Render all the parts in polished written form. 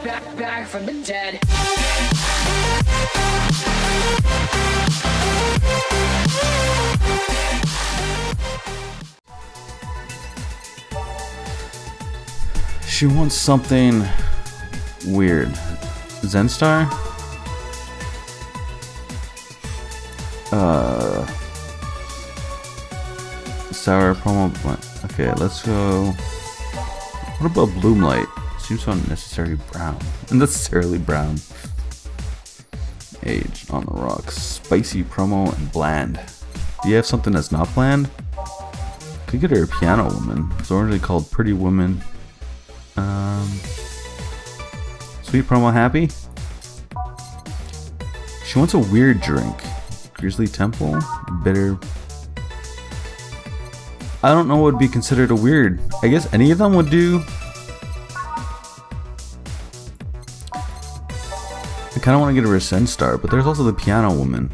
Back from the dead. She wants something weird. Zenstar? Sour promo. Okay, let's go. What about Bloomlight? Seems so unnecessarily brown. Age on the rocks. Spicy promo and bland. Do you have something that's not bland? Could get her a piano woman. It's already called Pretty Woman. Sweet promo happy? She wants a weird drink. Grizzly Temple? Bitter. I don't know what would be considered a weird. I guess any of them would do. I kind of want to get her a Zenstar, but there's also the Piano Woman.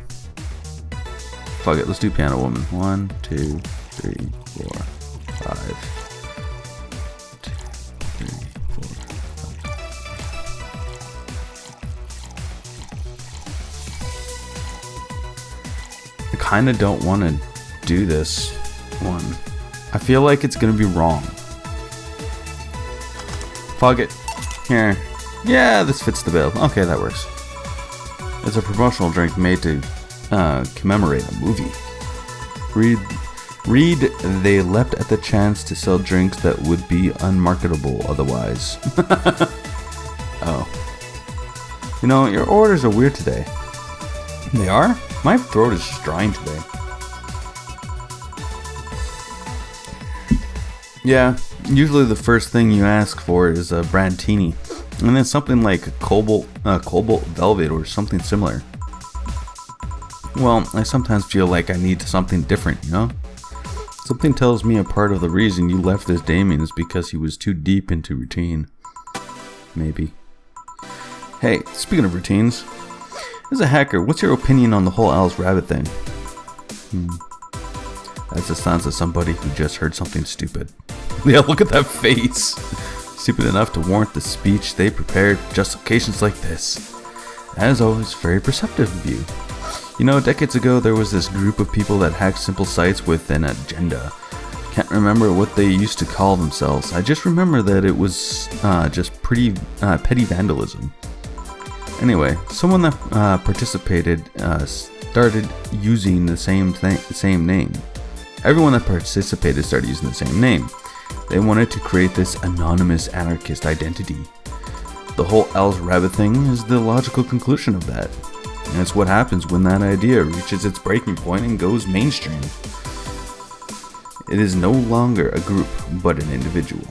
Fuck it, let's do Piano Woman. 1, 2, 3, 4, 5. 2, 3, 4, 5. I kind of don't want to do this one. I feel like it's gonna be wrong. Fuck it. Here. Yeah, this fits the bill. Okay, that works. It's a promotional drink made to commemorate a movie. Read they leapt at the chance to sell drinks that would be unmarketable otherwise. Oh. You know, your orders are weird today. They are? My throat is just drying today. Yeah, usually the first thing you ask for is a Brandtini, and then something like a Cobalt Velvet or something similar. Well, I sometimes feel like I need something different, you know? Something tells me a part of the reason you left this Desmeon is because he was too deep into routine. Maybe. Hey, speaking of routines, as a hacker, what's your opinion on the whole Alice Rabbit thing? That's the sounds of somebody who just heard something stupid. Yeah, look at that face. Stupid enough to warrant the speech they prepared just occasions like this. As always, very perceptive of you. You know, decades ago there was this group of people that hacked simple sites with an agenda. Can't remember what they used to call themselves. I just remember that it was just pretty petty vandalism. Anyway, someone that participated started using the same name. Everyone that participated started using the same name. They wanted to create this anonymous anarchist identity. The whole Alice Rabbit thing is the logical conclusion of that. And it's what happens when that idea reaches its breaking point and goes mainstream. It is no longer a group, but an individual.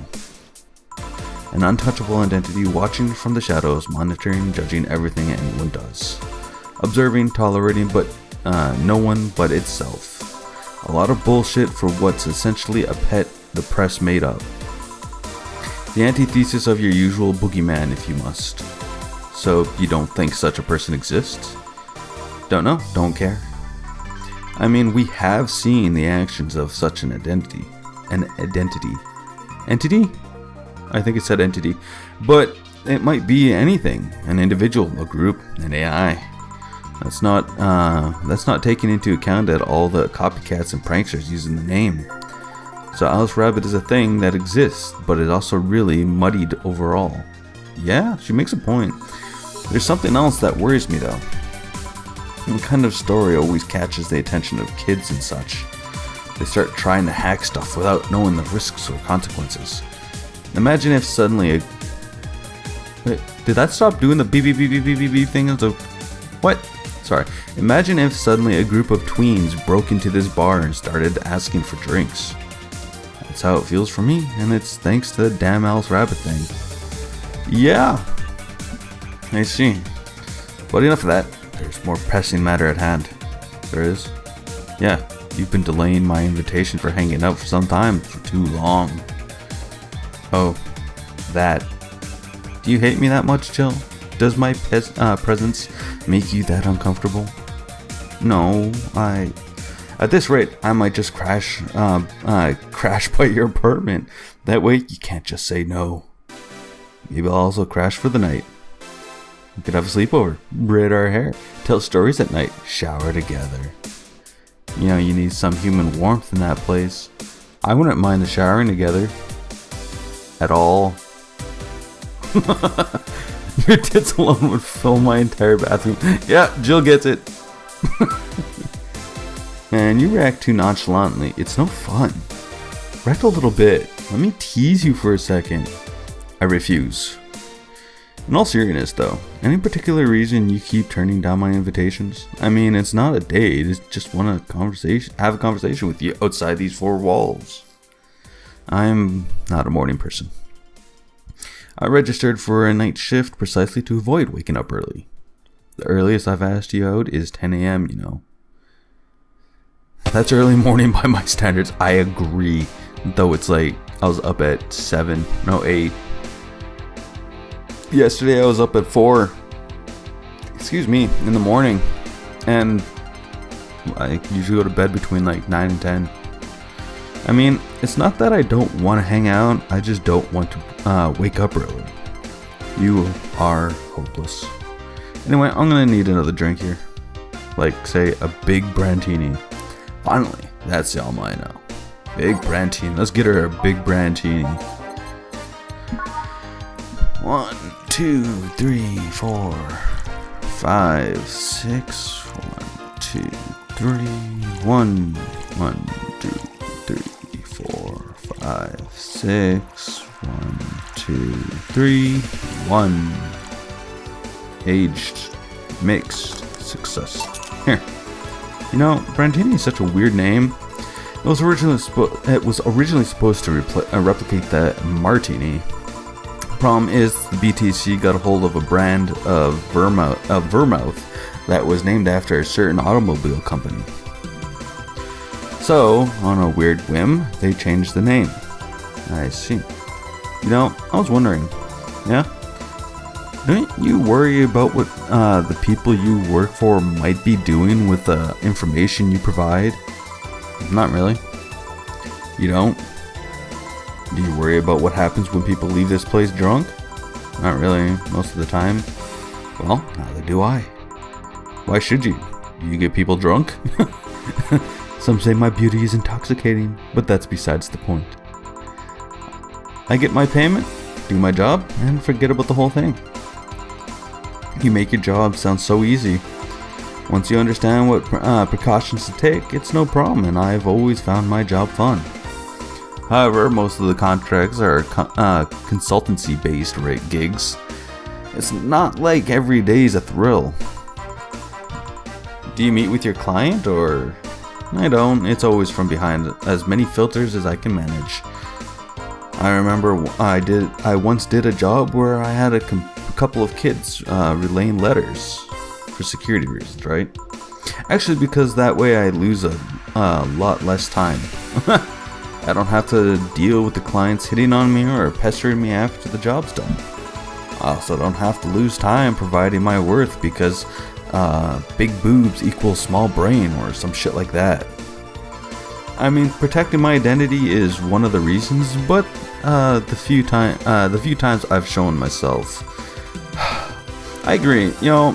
An untouchable identity watching from the shadows, monitoring, judging everything anyone does. Observing, tolerating, but no one but itself. A lot of bullshit for what's essentially a pet the press made up. The antithesis of your usual boogeyman, if you must. So you don't think such a person exists? Don't know, don't care. I mean, we have seen the actions of such an identity. Entity? I think it said entity. But it might be anything. An individual, a group, an AI. That's not taking into account that all the copycats and pranksters using the name. So Alice Rabbit is a thing that exists, but is also really muddied overall. Yeah, she makes a point. There's something else that worries me though. What kind of story always catches the attention of kids and such? They start trying to hack stuff without knowing the risks or consequences. Imagine if suddenly Wait, did that stop doing the beep beep beep beep beep beep beep thing? What? Sorry. Imagine if suddenly a group of tweens broke into this bar and started asking for drinks. That's how it feels for me, and it's thanks to the damn Alice Rabbit thing. Yeah. I see. But enough of that. There's more pressing matter at hand. There is? Yeah, you've been delaying my invitation for hanging out for some time, for too long. Oh, that. Do you hate me that much, Jill? Does my presence make you that uncomfortable? No, at this rate, I might just crash by your apartment. That way, you can't just say no. Maybe I'll also crash for the night. We could have a sleepover, braid our hair, tell stories at night, shower together. You know, you need some human warmth in that place. I wouldn't mind the showering together. At all. Your tits alone would fill my entire bathroom. Yeah, Jill gets it. Man, you react too nonchalantly. It's no fun. React a little bit. Let me tease you for a second. I refuse. In all seriousness though, any particular reason you keep turning down my invitations? I mean, it's not a date, it's just want to have a conversation with you outside these four walls. I'm not a morning person. I registered for a night shift precisely to avoid waking up early. The earliest I've asked you out is 10 a.m., you know. That's early morning by my standards, I agree. Though it's like, I was up at 8. Yesterday I was up at 4. In the morning. And I usually go to bed between like 9 and 10. I mean, it's not that I don't want to hang out, I just don't want to wake up early. You are hopeless. Anyway, I'm gonna need another drink here. Like, say, a big Brandtini. Finally, that's the all I know. Big Brandtini. Let's get her a big Brandtini. 1, 2, 3, 4, 5, 6. 1, 2, 3. 1, 2, 3, 4, 5, 6. 1, 2, 3. 1. Aged, mixed, success. Here. You know, Brandtini is such a weird name. It was originally supposed to replicate the martini. Problem is, the BTC got a hold of a brand of vermouth that was named after a certain automobile company. So, on a weird whim, they changed the name. I see. You know, I was wondering, yeah? Don't you worry about what the people you work for might be doing with the information you provide? Not really. You don't? Do you worry about what happens when people leave this place drunk? Not really, most of the time. Well, neither do I. Why should you? Do you get people drunk? Some say my beauty is intoxicating, but that's besides the point. I get my payment, do my job, and forget about the whole thing. You make your job sound so easy. Once you understand what precautions to take, it's no problem, and I've always found my job fun. However, most of the contracts are consultancy-based gigs. It's not like every day's a thrill. Do you meet with your client, or? I don't. It's always from behind, as many filters as I can manage. I remember I once did a job where I had a couple of kids relaying letters for security reasons, right? Actually, because that way I lose a lot less time. I don't have to deal with the clients hitting on me or pestering me after the job's done. I also don't have to lose time providing my worth because big boobs equals small brain or some shit like that. I mean, protecting my identity is one of the reasons, but the few times I've shown myself, I agree. You know,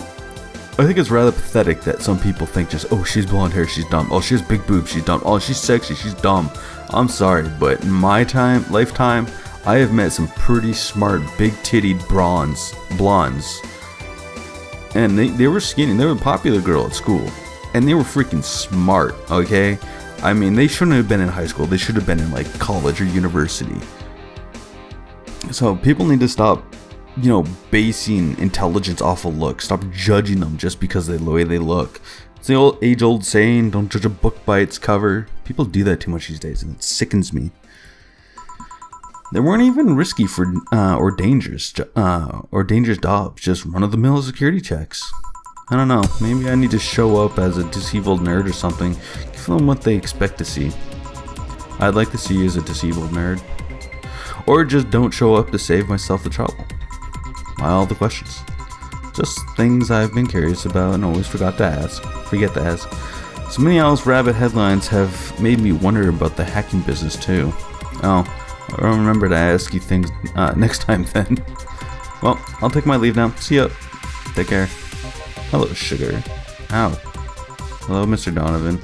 I think it's rather pathetic that some people think just, oh, she's blonde hair, she's dumb. Oh, she has big boobs, she's dumb. Oh, she's sexy, she's dumb. I'm sorry, but in my lifetime, I have met some pretty smart, big-tittied blondes. And they were skinny. They were a popular girl at school. And they were freaking smart, okay? I mean, they shouldn't have been in high school. They should have been in, like, college or university. So, people need to stop, you know, basing intelligence off a look. Stop judging them just because of the way they look. It's the age-old saying, don't judge a book by its cover. People do that too much these days, and it sickens me. They weren't even risky or dangerous jobs, just run-of-the-mill security checks. I don't know, maybe I need to show up as a disabled nerd or something, give them what they expect to see. I'd like to see you as a disabled nerd. Or just don't show up to save myself the trouble. Why all the questions? Just things I've been curious about and always forget to ask. So many else rabbit headlines have made me wonder about the hacking business too. Oh, I'll remember to ask you things next time then. Well, I'll take my leave now. See ya. Take care. Hello, sugar. Ow. Hello, Mr. Donovan.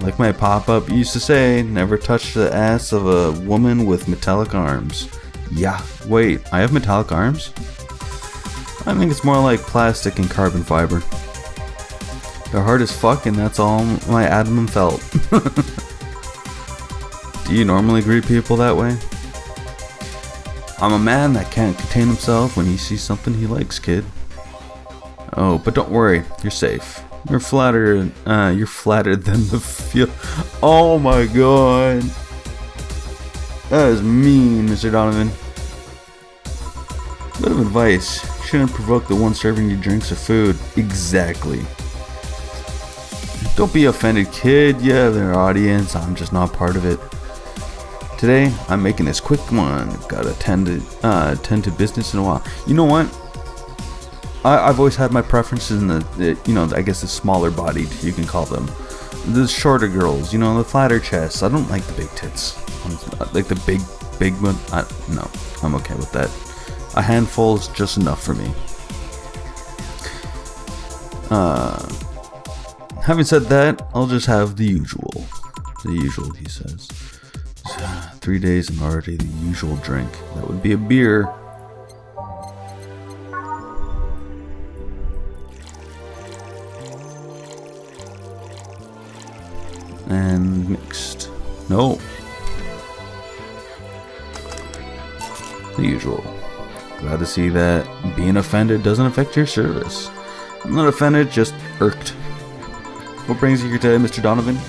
Like my pop-up used to say, never touch the ass of a woman with metallic arms. Yeah, wait, I have metallic arms? I think it's more like plastic and carbon fiber. They're hard as fuck, and that's all my abdomen felt. Do you normally greet people that way? I'm a man that can't contain himself when he sees something he likes, kid. Oh, but don't worry, you're safe. You're flattered than the feel. Oh my god. That is mean, Mr. Donovan. Bit of advice. Shouldn't provoke the one serving you drinks or food. Exactly. Don't be offended, kid. You have their audience. I'm just not part of it. Today, I'm making this quick one. Gotta tend to business in a while. You know what? I've always had my preferences in the I guess the smaller bodied, you can call them. The shorter girls, the flatter chests. I don't like the big tits. Like the big one. No, I'm okay with that. A handful is just enough for me. Having said that, I'll just have the usual. The usual, he says. 3 days and already the usual drink. That would be a beer. And mixed. No. The usual. Glad to see that being offended doesn't affect your service. I'm not offended, just irked. What brings you here today, Mr. Donovan?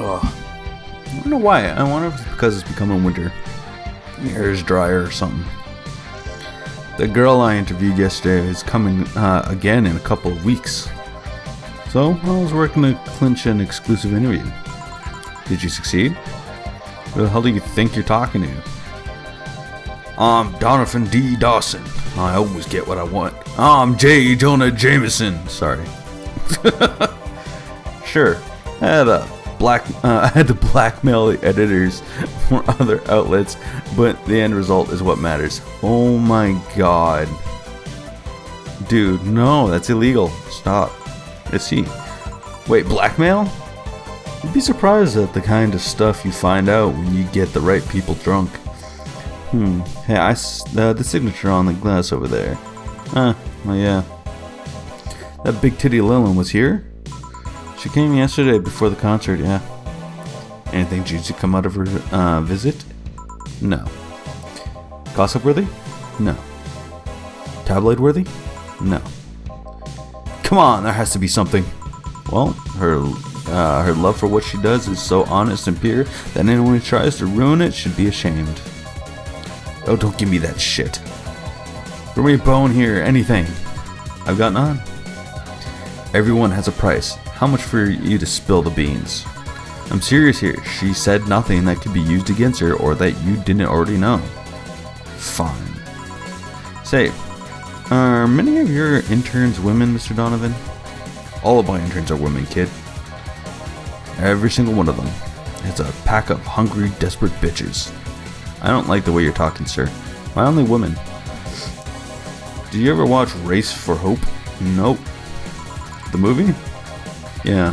I don't know why. I wonder if it's because it's becoming winter. Your hair is drier or something. The girl I interviewed yesterday is coming again in a couple of weeks. So, I was working to clinch an exclusive interview. Did you succeed? Who the hell do you think you're talking to? I'm Donovan D. Dawson. I always get what I want. I'm J. Jonah Jameson. Sorry. Sure. I had to blackmail the editors for other outlets, but the end result is what matters. Oh my god. Dude, no, that's illegal. Stop. Let's see. Wait, blackmail? You'd be surprised at the kind of stuff you find out when you get the right people drunk. Hey, the signature on the glass over there. Oh yeah. That big titty Lillian was here? She came yesterday before the concert, yeah. Anything juicy come out of her visit? No. Gossip worthy? No. Tabloid worthy? No. Come on, there has to be something. Well, her love for what she does is so honest and pure that anyone who tries to ruin it should be ashamed. Oh, don't give me that shit. Throw me a bone here, anything. I've got none. Everyone has a price. How much for you to spill the beans? I'm serious here. She said nothing that could be used against her or that you didn't already know. Fine. Say, are many of your interns women, Mr. Donovan? All of my interns are women, kid. Every single one of them. It's a pack of hungry, desperate bitches. I don't like the way you're talking, sir. Why only women? Do you ever watch Race for Hope? Nope. The movie? Yeah.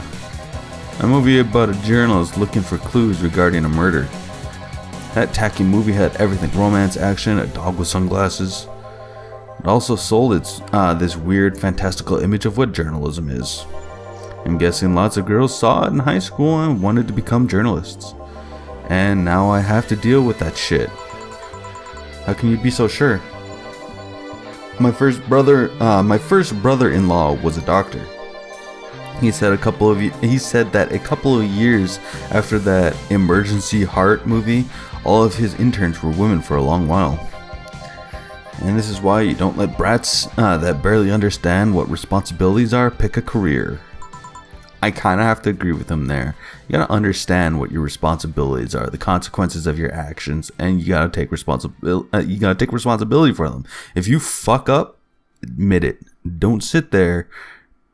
A movie about a journalist looking for clues regarding a murder. That tacky movie had everything. Romance, action, a dog with sunglasses. It also sold this weird, fantastical image of what journalism is. I'm guessing lots of girls saw it in high school and wanted to become journalists. And now I have to deal with that shit. How can you be so sure? My first brother-in-law was a doctor. He said that a couple of years after that Emergency Heart movie, all of his interns were women for a long while. And this is why you don't let brats that barely understand what responsibilities are pick a career. I kind of have to agree with him there. You gotta understand what your responsibilities are, the consequences of your actions, and you gotta take responsibility for them. If you fuck up, admit it. Don't sit there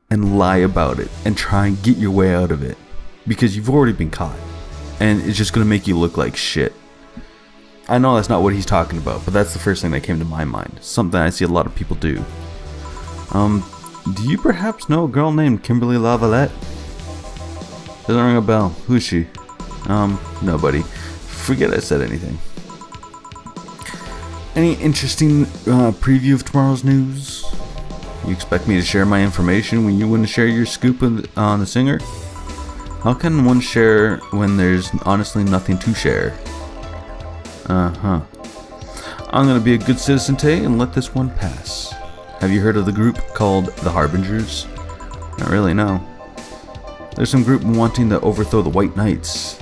and lie about it and try and get your way out of it, because you've already been caught, and it's just gonna make you look like shit. I know that's not what he's talking about, but that's the first thing that came to my mind. Something I see a lot of people do. Do you perhaps know a girl named Kimberly LaValette? Doesn't ring a bell. Who is she? Nobody. Forget I said anything. Any interesting preview of tomorrow's news? You expect me to share my information when you wouldn't share your scoop on the singer? How can one share when there's honestly nothing to share? I'm gonna be a good citizen today and let this one pass. Have you heard of the group called the Harbingers? Not really, no. There's some group wanting to overthrow the White Knights.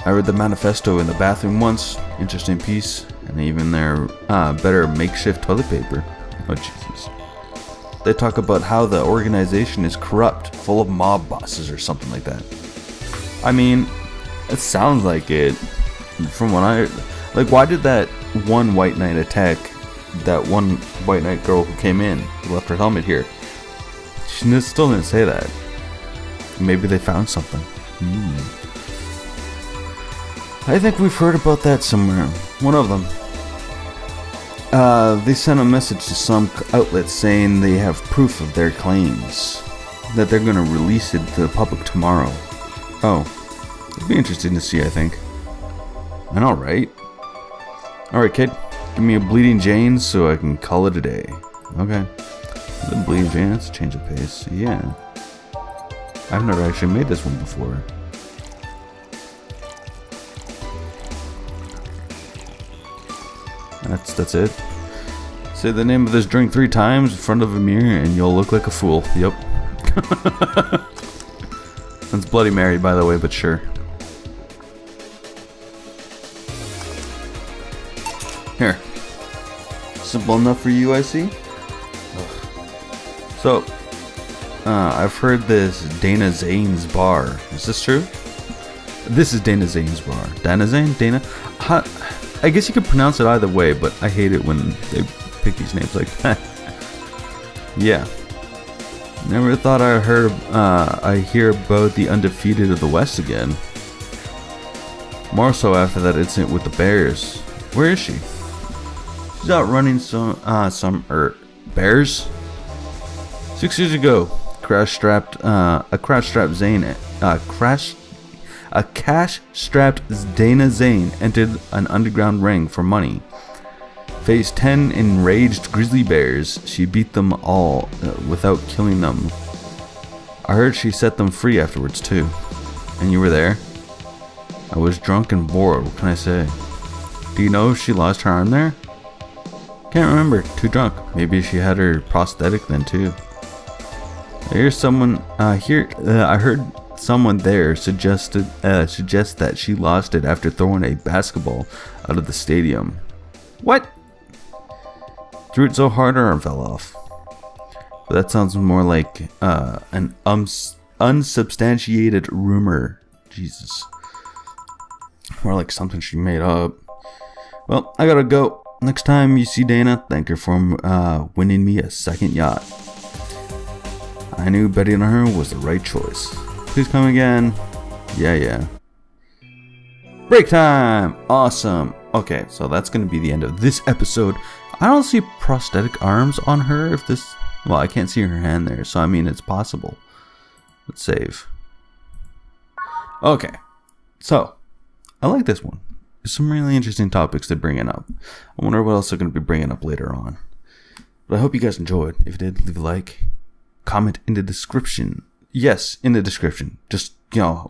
I read the manifesto in the bathroom once. Interesting piece. And even their better makeshift toilet paper. Oh, Jesus. They talk about how the organization is corrupt, full of mob bosses or something like that. I mean, it sounds like it. From what I... Like, why did that one White Knight attack that one White Knight girl who came in, who left her helmet here? She still didn't say that. Maybe they found something. I think we've heard about that somewhere. One of them. They sent a message to some outlets saying they have proof of their claims. That they're going to release it to the public tomorrow. Oh. It'd be interesting to see, I think. I know, right? Alright, kid. Give me a Bleeding Jane so I can call it a day. Okay. The Bleeding Jane, that's a change of pace. Yeah. I've never actually made this one before. That's it. Say the name of this drink 3 times in front of a mirror and you'll look like a fool. Yep. That's Bloody Mary, by the way, but sure. Here. Simple enough for you, I see. So, I've heard this Dana Zane's bar. Is this true? This is Dana Zane's bar. Dana Zane? Dana? I guess you could pronounce it either way, but I hate it when they pick these names like that. Yeah. Never thought I hear about the undefeated of the West again. More so after that incident with the Bears. Where is she? She's out running some Bears? 6 years ago, a cash-strapped Dana Zane entered an underground ring for money. Faced 10 enraged grizzly bears, she beat them all without killing them. I heard she set them free afterwards too. And you were there? I was drunk and bored, what can I say? Do you know if she lost her arm there? Can't remember, too drunk. Maybe she had her prosthetic then too. I heard someone there suggest that she lost it after throwing a basketball out of the stadium. What? Threw it so hard her arm fell off. But that sounds more like an unsubstantiated rumor. Jesus. More like something she made up. Well, I gotta go. Next time you see Dana, thank her for winning me a second yacht. I knew betting on her was the right choice. Please come again. Yeah. Break time! Awesome. Okay, so that's going to be the end of this episode. I don't see prosthetic arms on her if this... Well, I can't see her hand there, so I mean it's possible. Let's save. Okay, so I like this one. There's some really interesting topics they're bringing up. I wonder what else they're going to be bringing up later on. But I hope you guys enjoyed. If you did, leave a like. Comment in the description. Yes, in the description. Just,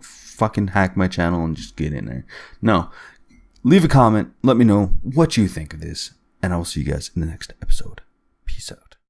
fucking hack my channel and just get in there. No. Leave a comment. Let me know what you think of this. And I will see you guys in the next episode.